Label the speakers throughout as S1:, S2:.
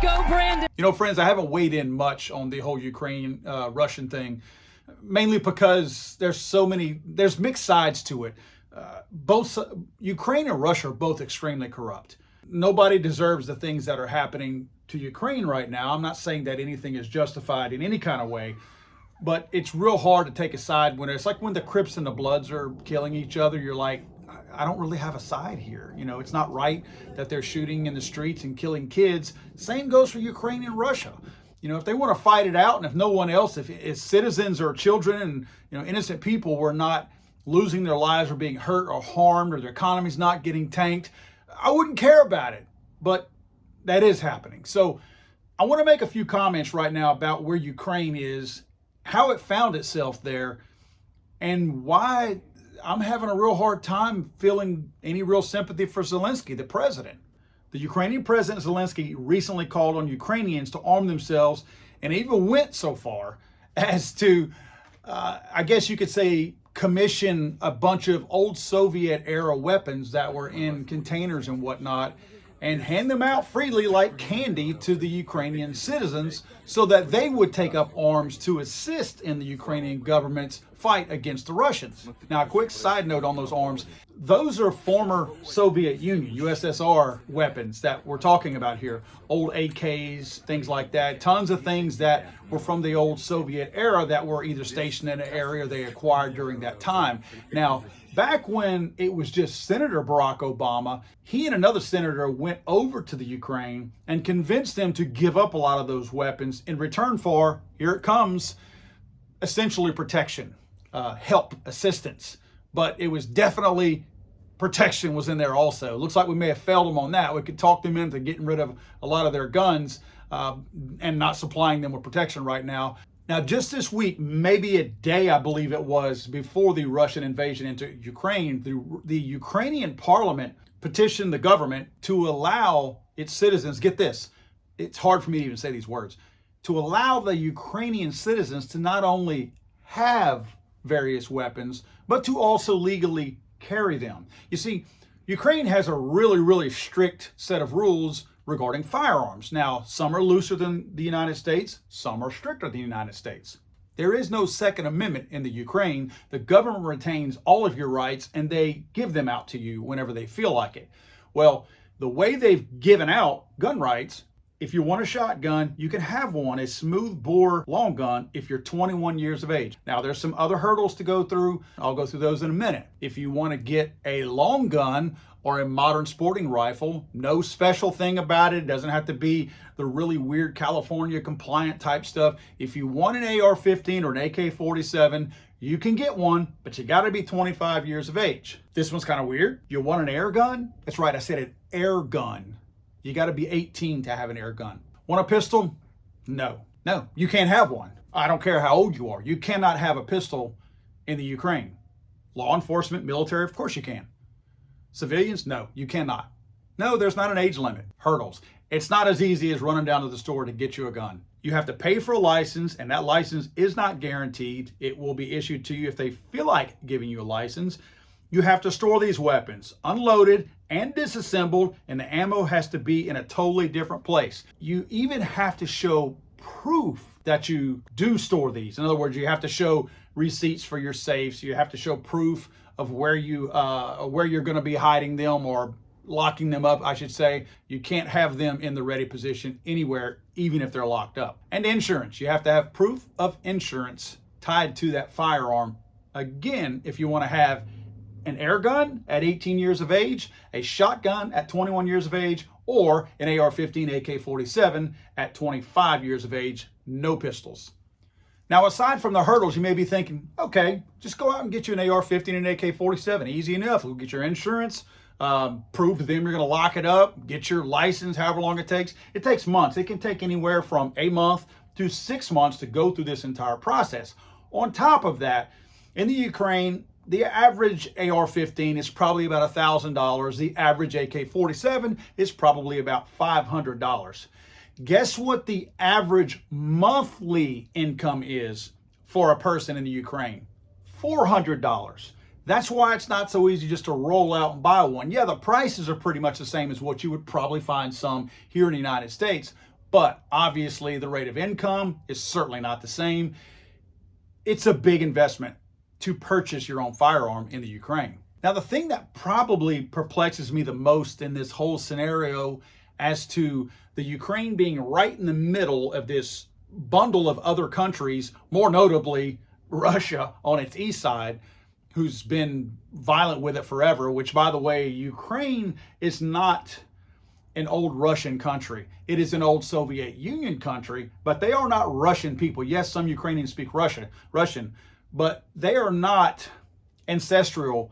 S1: go, Brandon.
S2: You know, friends, I haven't weighed in much on the whole Ukraine Russian thing, mainly because there's mixed sides to it. Both Ukraine and Russia are both extremely corrupt. Nobody deserves the things that are happening to Ukraine right now. I'm not saying that anything is justified in any kind of way, but it's real hard to take a side when it's like when the Crips and the Bloods are killing each other. You're like, I don't really have a side here. You know, it's not right that they're shooting in the streets and killing kids. Same goes for Ukraine and Russia. You know, if they want to fight it out, and if no one else, if citizens or children and, you know, innocent people were not losing their lives or being hurt or harmed or their economy's not getting tanked, I wouldn't care about it. But that is happening. So I want to make a few comments right now about where Ukraine is, how it found itself there, and why I'm having a real hard time feeling any real sympathy for Zelensky, the president. The Ukrainian president Zelensky recently called on Ukrainians to arm themselves and even went so far as to, I guess you could say, commission a bunch of old Soviet era weapons that were in containers and whatnot and hand them out freely like candy to the Ukrainian citizens so that they would take up arms to assist in the Ukrainian government's fight against the Russians. Now, a quick side note on those arms. Those are former Soviet Union, USSR weapons that we're talking about here. Old AKs, things like that. Tons of things that were from the old Soviet era that were either stationed in an area they acquired during that time. Now, back when it was just Senator Barack Obama, he and another senator went over to the Ukraine and convinced them to give up a lot of those weapons in return for, here it comes, essentially protection, help, assistance. But it was definitely protection was in there also. It looks like we may have failed them on that. We could talk them into getting rid of a lot of their guns and not supplying them with protection right now. Now, just this week, maybe a day, I believe it was, before the Russian invasion into Ukraine, the Ukrainian parliament petitioned the government to allow its citizens, get this, it's hard for me to even say these words, to allow the Ukrainian citizens to not only have various weapons, but to also legally carry them. You see, Ukraine has a really, really strict set of rules regarding firearms. Now, some are looser than the United States, some are stricter than the United States. There is no Second Amendment in the Ukraine. The government retains all of your rights and they give them out to you whenever they feel like it. Well, the way they've given out gun rights, if you want a shotgun, you can have one, a smooth bore long gun, if you're 21 years of age. Now, there's some other hurdles to go through. I'll go through those in a minute. If you want to get a long gun or a modern sporting rifle, no special thing about it. It doesn't have to be the really weird California compliant type stuff. If you want an AR-15 or an AK-47, you can get one, but you got to be 25 years of age. This one's kind of weird. You want an air gun? That's right, I said an air gun. You got to be 18 to have an air gun. Want a pistol? No, you can't have one. I don't care how old you are. You cannot have a pistol in the Ukraine. Law enforcement, military, of course you can. Civilians? No, you cannot. No, there's not an age limit. Hurdles. It's not as easy as running down to the store to get you a gun. You have to pay for a license, and that license is not guaranteed. It will be issued to you if they feel like giving you a license. You have to store these weapons unloaded and disassembled, and the ammo has to be in a totally different place. You even have to show proof that you do store these. In other words, you have to show receipts for your safes. You have to show proof of where you're going to be hiding them or locking them up, I should say. You can't have them in the ready position anywhere, even if they're locked up. And insurance. You have to have proof of insurance tied to that firearm. Again, if you want to have an air gun at 18 years of age, a shotgun at 21 years of age, or an AR-15 AK-47 at 25 years of age, no pistols. Now, aside from the hurdles, you may be thinking, okay, just go out and get you an AR-15 and an AK-47. Easy enough. We'll get your insurance, prove to them you're going to lock it up, get your license, however long it takes. It takes months. It can take anywhere from a month to 6 months to go through this entire process. On top of that, in the Ukraine, the average AR-15 is probably about $1,000. The average AK-47 is probably about $500. Guess what the average monthly income is for a person in the Ukraine? $400. That's why it's not so easy just to roll out and buy one. Yeah, the prices are pretty much the same as what you would probably find some here in the United States, But obviously, the rate of income is certainly not the same. It's a big investment to purchase your own firearm in the Ukraine. Now, the thing that probably perplexes me the most in this whole scenario as to the Ukraine being right in the middle of this bundle of other countries, more notably Russia on its east side, who's been violent with it forever, which, by the way, Ukraine is not an old Russian country. It is an old Soviet Union country, but they are not Russian people. Yes, some Ukrainians speak Russian, but they are not ancestral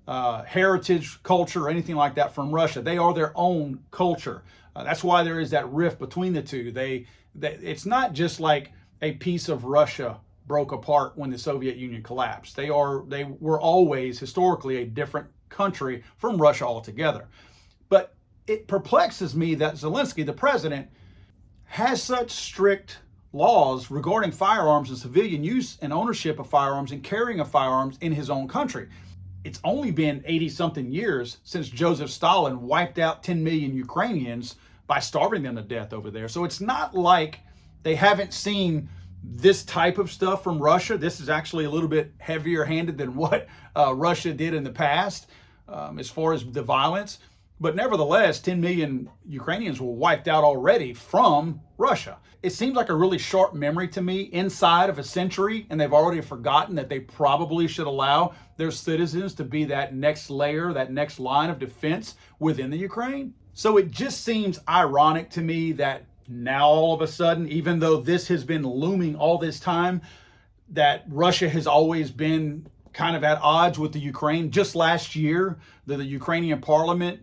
S2: heritage, culture, or anything like that from Russia. They are their own culture. That's why there is that rift between the two. It's not just like a piece of Russia broke apart when the Soviet Union collapsed. They were always historically a different country from Russia altogether. But it perplexes me that Zelensky, the president, has such strict laws regarding firearms and civilian use and ownership of firearms and carrying of firearms in his own country. It's only been 80-something years since Joseph Stalin wiped out 10 million Ukrainians by starving them to death over there. So it's not like they haven't seen this type of stuff from Russia. This is actually a little bit heavier handed than what Russia did in the past as far as the violence. But nevertheless, 10 million Ukrainians were wiped out already from Russia. It seems like a really short memory to me inside of a century, and they've already forgotten that they probably should allow their citizens to be that next layer, that next line of defense within the Ukraine. So it just seems ironic to me that now all of a sudden, even though this has been looming all this time, that Russia has always been kind of at odds with the Ukraine. Just last year, the Ukrainian parliament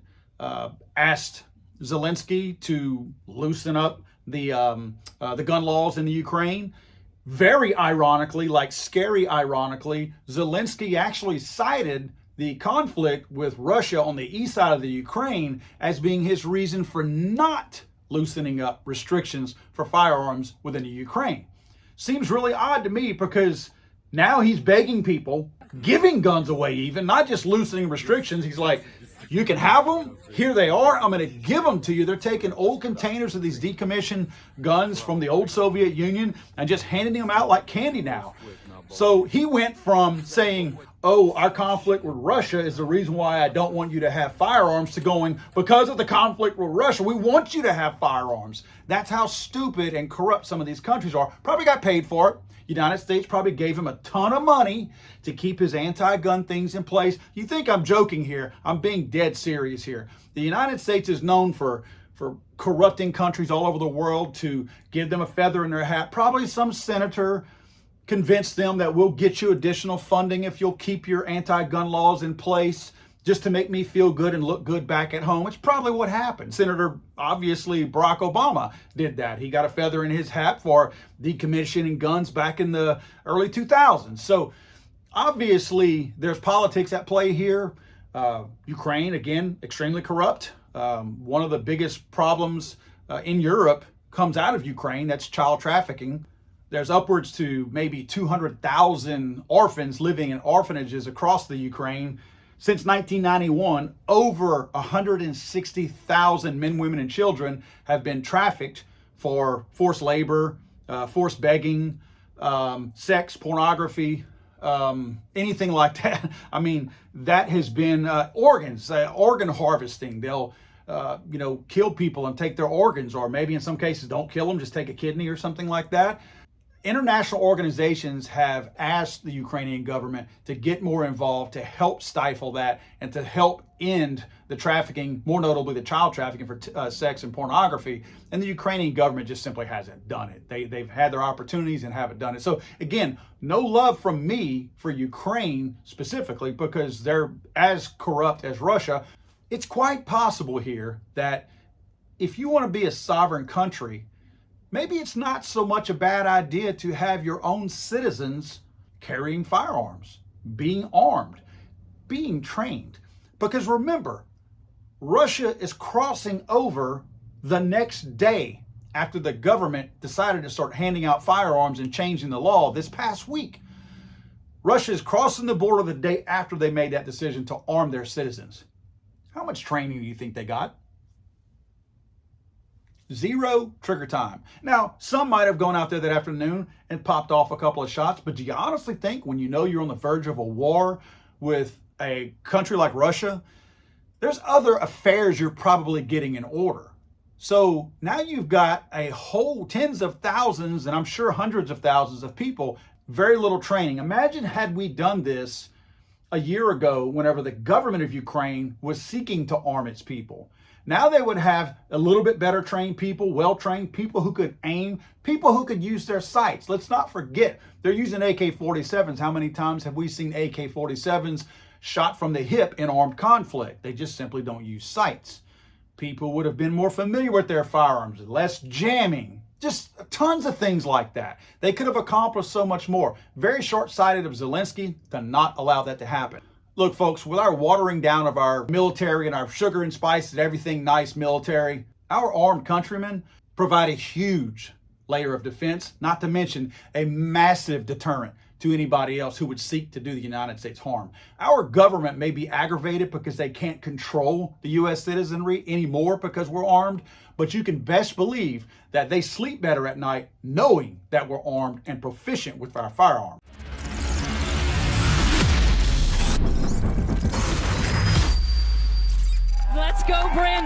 S2: asked Zelensky to loosen up the gun laws in the Ukraine. Very ironically, like scary ironically, Zelensky actually cited the conflict with Russia on the east side of the Ukraine as being his reason for not loosening up restrictions for firearms within the Ukraine. Seems really odd to me because now he's begging people, giving guns away even, not just loosening restrictions. He's like, you can have them. Here they are. I'm going to give them to you. They're taking old containers of these decommissioned guns from the old Soviet Union and just handing them out like candy now. So he went from saying, oh, our conflict with Russia is the reason why I don't want you to have firearms, to going, because of the conflict with Russia, we want you to have firearms. That's how stupid and corrupt some of these countries are. Probably got paid for it. United States probably gave him a ton of money to keep his anti-gun things in place. You think I'm joking here? I'm being dead serious here. The United States is known for corrupting countries all over the world to give them a feather in their hat. Probably some senator convinced them that we'll get you additional funding if you'll keep your anti-gun laws in place just to make me feel good and look good back at home. It's probably what happened. Senator, obviously, Barack Obama did that. He got a feather in his hat for decommissioning guns back in the early 2000s. So obviously, there's politics at play here. Ukraine, again, extremely corrupt. One of the biggest problems in Europe comes out of Ukraine. That's child trafficking. There's upwards to maybe 200,000 orphans living in orphanages across the Ukraine. Since 1991, over 160,000 men, women, and children have been trafficked for forced labor, forced begging, sex, pornography, anything like that. I mean, that has been organs, organ harvesting. They'll kill people and take their organs, or maybe in some cases don't kill them, just take a kidney or something like that. International organizations have asked the Ukrainian government to get more involved to help stifle that and to help end the trafficking, more notably the child trafficking for sex and pornography. And the Ukrainian government just simply hasn't done it. They've had their opportunities and haven't done it. So again, no love from me for Ukraine specifically, because they're as corrupt as Russia. It's quite possible here that if you want to be a sovereign country, maybe it's not so much a bad idea to have your own citizens carrying firearms, being armed, being trained. Because remember, Russia is crossing over the next day after the government decided to start handing out firearms and changing the law this past week. Russia is crossing the border the day after they made that decision to arm their citizens. How much training do you think they got? Zero trigger time. Now, some might have gone out there that afternoon and popped off a couple of shots, but do you honestly think when you know you're on the verge of a war with a country like Russia, there's other affairs you're probably getting in order? So now you've got a whole tens of thousands, and I'm sure hundreds of thousands of people, very little training. Imagine had we done this a year ago whenever the government of Ukraine was seeking to arm its people. Now they would have a little bit better trained people, well-trained people who could aim, people who could use their sights. Let's not forget, they're using AK-47s. How many times have we seen AK-47s shot from the hip in armed conflict? They just simply don't use sights. People would have been more familiar with their firearms, less jamming, just tons of things like that. They could have accomplished so much more. Very short-sighted of Zelensky to not allow that to happen. Look, folks, with our watering down of our military and our sugar and spice and everything nice military, our armed countrymen provide a huge layer of defense, not to mention a massive deterrent to anybody else who would seek to do the United States harm. Our government may be aggravated because they can't control the U.S. citizenry anymore because we're armed, but you can best believe that they sleep better at night knowing that we're armed and proficient with our firearms.
S1: Let's go, Brandon.